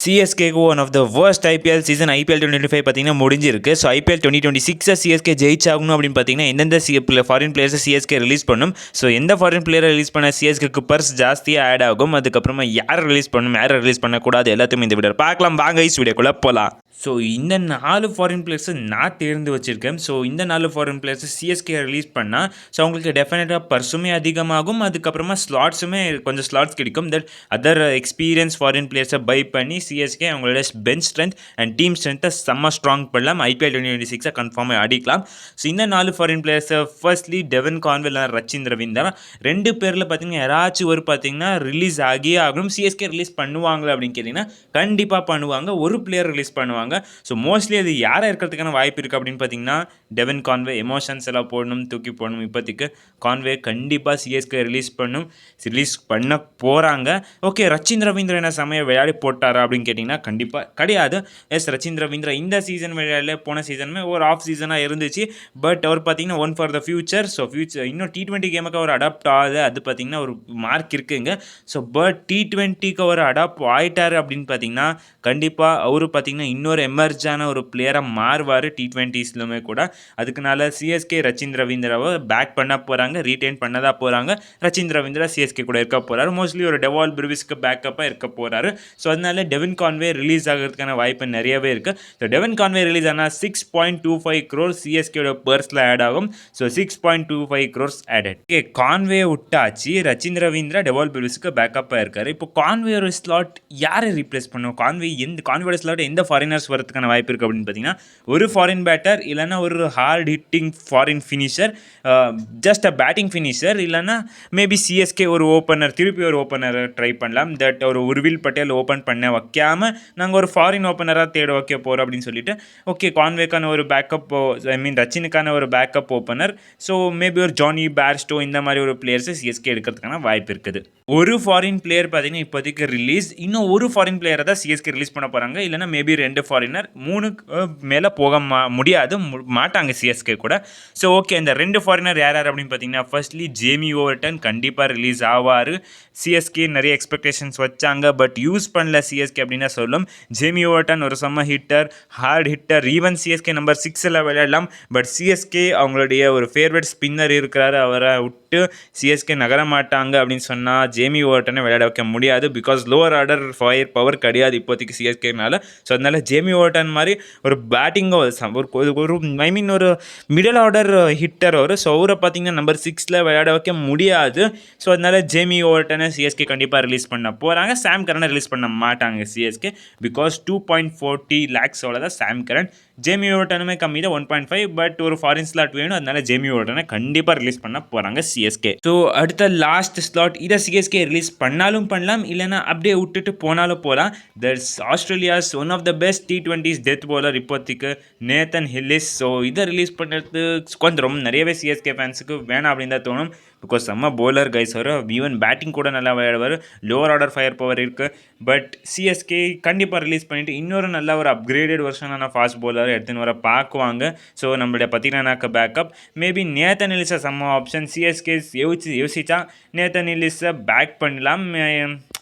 சிஎஸ்கேக்கு one of the worst IPL season IPL 2025 பார்த்தீங்கன்னா முடிஞ்சிருக்கு. So IPL 2026 CSK ஜெயிச்சாகணும் அப்படின்னு பார்த்தீங்கன்னா எந்தெந்த ஃபாரின் பிளேயர்ஸை சிஎஸ்கே ரிலீஸ் பண்ணும். ஸோ எந்த ஃபாரின் பிளேயரை ரிலீஸ் பண்ண சிஎஸ்கேக்கு பர்ஸ் ஜாஸ்தியாக ஆட் ஆகும். அதுக்கப்புறமா யாரை ரிலீஸ் பண்ணணும், யாரை ரிலீஸ் பண்ணக்கூடாது எல்லாத்தையும் இந்த வீடியோ பார்க்கலாம். வாங்க வீடியோக்குள்ளே போகலாம். ஸோ இந்த 4 ஃபாரின் பிளேயர்ஸை நான் தேர்ந்து வச்சுருக்கேன். ஸோ இந்த 4 ஃபாரின் பிளேயர்ஸை சிஎஸ்கே ரிலீஸ் பண்ணால் ஸோ அவங்களுக்கு டெஃபினட்டாக பர்ஸுமே அதிகமாகும். அதுக்கப்புறமா ஸ்லாட்ஸுமே கொஞ்சம் ஸ்லாட்ஸ் கிடைக்கும். தட் அதர் எக்ஸ்பீரியன்ஸ் ஃபாரின் பிளேயர்ஸை பை பண்ணி சிஎஸ்கே அவங்களோட பெஞ்ச் ஸ்ட்ரென்த் அண்ட் டீம் ஸ்ட்ரென்த்தை செம்ம ஸ்ட்ராங் பண்ணலாம். ஐபிஎல் 2026 கன்ஃபார்மாக அடிக்கலாம். ஸோ இந்த 4 ஃபாரின் பிளேயர்ஸை ஃபர்ஸ்ட்லி டெவன் கான்வே இல்லைனா ரச்சின் ரவீந்திரா 2 பேரில் பார்த்தீங்கன்னா யாராச்சும் ஒரு பார்த்தீங்கன்னா ரிலீஸ் ஆகியே ஆகணும். சிஎஸ்கே ரிலீஸ் பண்ணுவாங்களா அப்படின்னு கேட்டிங்கன்னா கண்டிப்பாக பண்ணுவாங்க. ஒரு பிளேயர் ரிலீஸ் பண்ணுவாங்க. ஸோ மோஸ்ட்லி அது யாராக இருக்கிறதுக்கான வாய்ப்பு இருக்குது அப்படின்னு பார்த்தீங்கன்னா டெவன் கான்வே. எமோஷன்ஸ் எல்லாம் போடணும், தூக்கி போடணும். இப்போதைக்கு கான்வே கண்டிப்பாக சிஎஸ்கே ரிலீஸ் பண்ண போகிறாங்க. ஓகே, ரச்சின் ரவீந்திரா என்ன சமயம் விளையாடி போட்டாரா அப்படின்னு கேட்டிங்கன்னா கண்டிப்பாக கிடையாது. ரச்சின் ரவீந்திரா இந்த சீசன் விளையாடல, போன சீசனுமே ஒரு ஆஃப் சீசனாக இருந்துச்சு. பட் அவர் பார்த்தீங்கன்னா one for the future. So இன்னும் T20 கேமுக்கு அவர் அடாப்ட் ஆகுது. அது பார்த்தீங்கன்னா ஒரு மார்க் இருக்குங்க. ஸோ பட் T20க்கு அவர் அடாப்ட் ஆகிட்டார் அப்படின்னு பார்த்தீங்கன்னா கண்டிப்பாக அவரு பார்த்தீங்கன்னா இன்னொரு எமர்ஜான ஒரு பிளேயராக மாறுவார் T20ஸ்லுமே கூட. அதுக்குனால சிஎஸ்கே ரச்சின் ரவீந்திராவை பேக் பண்ண போகிறாங்க, ரீட்டைன் பண்ணதான் போகிறாங்க. ரச்சின் ரவீந்திரா சிஎஸ்கே கூட இருக்க போகிறாரு. மோஸ்ட்லி ஒரு டெவால் பிரிவிஸ்க்கு பேக்கப்பாக இருக்க போகிறாரு. ஸோ அதனால டெவன் கான்வே ரிலீஸ் ஆகிறதுக்கான வாய்ப்பு நிறையவே இருக்குது. ஸோ டெவன் கான்வே ரிலீஸ் ஆனால் 6.25 crores சிஎஸ்கேயோட பர்ஸில் ஆட் ஆகும். So 6.25 crores added. Okay, Conway விட்டாச்சு. ரச்சின் ரவீந்திரா டெவால் பிரிவிஸ்க்கு பேக்கப்பாக இருக்காரு. இப்போ கான்வே ஒரு ஸ்லாட் யாரை ரீப்ளேஸ் பண்ணும்? கான்வேயோட ஸ்லாட் எந்த ஃபாரினர்ஸ் வரதுக்கான வாய்ப்பு இருக்குது அப்படின்னு பார்த்தீங்கன்னா ஒரு ஃபாரின் பேட்டர், இல்லைனா ஒரு hard hitting foreign finisher, just a batting finisher, இல்லைனா மேபி சிஎஸ்கே ஒரு ஓப்பனர், திருப்பி ஒரு ஓப்பனரை ட்ரை பண்ணலாம். தட் ஒரு உர்வில் பட்டேல் ஓப்பன் பண்ண வைக்காமல் நாங்கள் ஒரு ஃபாரின் ஓப்பனராக தேட வைக்க போகிறோம் அப்படின்னு சொல்லிட்டு ஓகே, கான்வேக்கான ஒரு பேக்கப், ரச்சினுக்கான ஒரு பேக்கப் ஓப்பனர். ஸோ மேபி ஒரு ஜானி பேர்ஸ்டோ இந்த மாதிரி ஒரு பிளேயர்ஸை சிஎஸ்கே எடுக்கிறதுக்கான வாய்ப்பு இருக்குது. ஒரு ஃபாரின் பிளேயர் பார்த்தீங்கன்னா இப்போதைக்கு ரிலீஸ், இன்னும் ஒரு ஃபாரின் பிளேயரை தான் சிஎஸ்கே ரிலீஸ் பண்ண போகிறாங்க. இல்லைனா மேபி 2 ஃபாரினர், 3 மேலே போக முடியாது, மாட்டாங்க சிஎஸ்கே கூட. ஸோ ஓகே, இந்த 2 ஃபாரினர் யார் அப்படின்னு பார்த்தீங்கன்னா ஃபர்ஸ்ட்லி ஜேமி ஓவர்டன் கண்டிப்பாக ரிலீஸ் ஆவார். சிஎஸ்கே நிறைய எக்ஸ்பெக்டேஷன்ஸ் வச்சாங்க, பட் யூஸ் பண்ணல சிஎஸ்கே அப்படின்னு சொல்லும். ஜேமி ஓவர்டன் ஒரு செம்ம hitter, heart hitter. Even CSK number 6 விளையாடலாம். பட் சிஎஸ்கே அவங்களுடைய ஒரு ஃபேவரட் ஸ்பின்னர் இருக்கிறாரு, அவரை விட்டு சிஎஸ்கே நகர மாட்டாங்க அப்படின்னு சொன்னால் ஜேமி ஓவர்டனை விளையாட வைக்க முடியாது. Because lower order fire power கிடையாது இப்போதைக்கு சிஎஸ்கேனால. ஸோ அதனால ஜேமி ஓவர்டன் மாதிரி ஒரு பேட்டிங்கோ ஒரு ஒரு மிடில் ஆர்டர் ஹிட்டர் அவர். ஸோ அவரை பார்த்தீங்கன்னா நம்பர் 6 விளையாட வைக்க முடியாது. ஸோ அதனால ஜேமி ஓவர்டனை சிஎஸ்கே கண்டிப்பாக ரிலீஸ் பண்ண போகிறாங்க. சாம் கரனை ரிலீஸ் பண்ண மாட்டாங்க சிஎஸ்கே. பிகாஸ் 2.40 lakhs தான் சாம் கரன். ஜேமி ஓவர்டனுமே கம்மி தான் 1.5. பட் ஒரு ஃபாரின் ஸ்லாட் வேணும், அதனால ஜேமி ஓவர்டனை கண்டிப்பாக ரிலீஸ் பண்ண போகிறாங்க சிஎஸ்கே. ஸோ அடுத்த லாஸ்ட் ஸ்லாட் இதை சிஎஸ்கே ரிலீஸ் பண்ணாலும் பண்ணலாம், இல்லைனா அப்படியே விட்டுட்டு போனாலும் போகலாம். That's Australia's one of the best T20s death bowler இப்போதைக்கு நேத்தன் ஹில்லிஸ். ஸோ இதை ரிலீஸ் பண்ணுறது கொஞ்சம் ரொம்ப நிறையவே சிஎஸ்கே ஃபேன்ஸுக்கு வேணாம் அப்படின்னு தான் தோணும். பிகாஸ் செம்ம பவுலர் கைஸ் வரும். ஈவன் பேட்டிங் கூட நல்லா விளையாடுவார். லோவர் ஆர்டர் ஃபயர் பவர் இருக்குது. பட் சிஎஸ்கே கண்டிப்பாக ரிலீஸ் பண்ணிவிட்டு இன்னொரு நல்ல ஒரு அப்கிரேடட் வெர்ஷனான ஃபாஸ்ட் பவுலர் எடுத்துன்னு வர பார்க்குவாங்க. ஸோ நம்மளுடைய பத்திரனாக்கு பேக்கப் மேபி நேத்தன் ஹில்லிஸை செம்ம ஆப்ஷன். சிஎஸ்கே யோசிச்சா நேத்தன் ஹில்லிஸை பேக் பண்ணலாம்.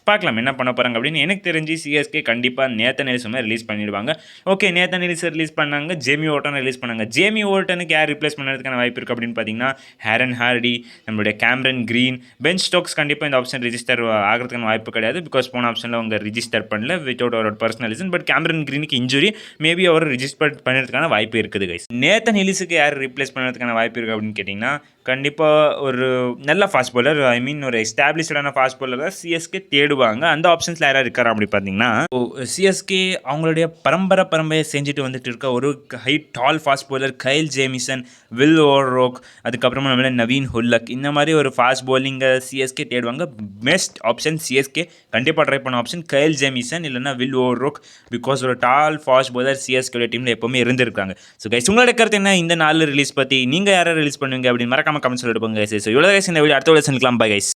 பார்க்கலாம் என்ன பண்ண போகிறாங்க அப்படின்னு. எனக்கு தெரிஞ்சு சிஎஸ்கே கண்டிப்பாக நேத்தன் ஹில்லிஸுமே ரிலீஸ் பண்ணிடுவாங்க. ஓகே, நேத்தன் ஹில்லிஸை ரிலீஸ் பண்ணாங்க, ஜேமி ஓவர்டனை ரிலீஸ் பண்ணாங்க. ஜேமி ஓவர்டனுக்கு யார் ரிப்ளேஸ் பண்ணுறதுக்கான வாய்ப்பு இருக்குது அப்படின்னு பார்த்தீங்கன்னா ஹேரன் ஹார்டி, நம்மளுடைய கேமரன் கிரீன், பென் ஸ்டோக்ஸ். கண்டிப்பாக இந்த ஆப்ஷன் ரிஜிஸ்டர் ஆகிறதுக்கான வாய்ப்பு கிடையாது. பிகாஸ் போன ஆப்ஷனில் அவங்க ரிஜிஸ்டர் பண்ணல வித்தவுட் அவரோட பர்சனல் ரீசன். பட் கேமரன் கிரீனுக்கு இன்ஜுரி, மேபி அவர் ரிஜிஸ்டர் பண்ணுறதுக்கான வாய்ப்பு இருக்குது கைஸ். நேத்தன் ஹில்லிஸுக்கு யார் ரிப்ளேஸ் பண்ணுறதுக்கான வாய்ப்பு இருக்குது அப்படின்னு கேட்டிங்கன்னா கண்டிப்பாக ஒரு நல்ல ஃபாஸ்ட் பவுலர், ஒரு எஸ்டாப்ளிஷ்டான ஃபாஸ்ட் பவுலர் தான் சிஎஸ்கே தேடுவாங்க. அந்த ஆப்ஷன்ஸில் யாராக இருக்காரா அப்படி பார்த்தீங்கன்னா சிஎஸ்கே அவங்களுடைய பரம்பரையை செஞ்சுட்டு வந்துட்டு இருக்க ஒரு டால் fast bowler Kyle Jamieson, will ஓவர்ரோக், அதுக்கப்புறமா நம்மள நவீன் ஹுல்லக், இந்த மாதிரி ஒரு ஃபாஸ்ட் பவுலிங்கை சிஎஸ்கே தேடுவாங்க. பெஸ்ட் ஆப்ஷன் சிஎஸ்கே கண்டிப்பாக ட்ரை பண்ண ஆப்ஷன் கைல் ஜேமிசன் இல்லைனா வில் ஓவர்ரோக். பிகாஸ் ஒரு டால் ஃபாஸ்ட் பவுலர் சிஎஸ்கே டீமில் எப்போவுமே இருந்திருக்காங்க. ஸோ கைஸ், உங்களோட கருத்து என்ன இந்த 4 ரிலீஸ் பற்றி? நீங்கள் யாரை ரிலீஸ் பண்ணுவீங்க அப்படின்னு மறக்காம கமெண்ட் சொல்லிட்டு போங்க கைஸ். ஸோ இவ்வளோ கைஸ் இந்த வீடியோ அடுத்த வீடியோ சந்திக்கலாம். Bye guys.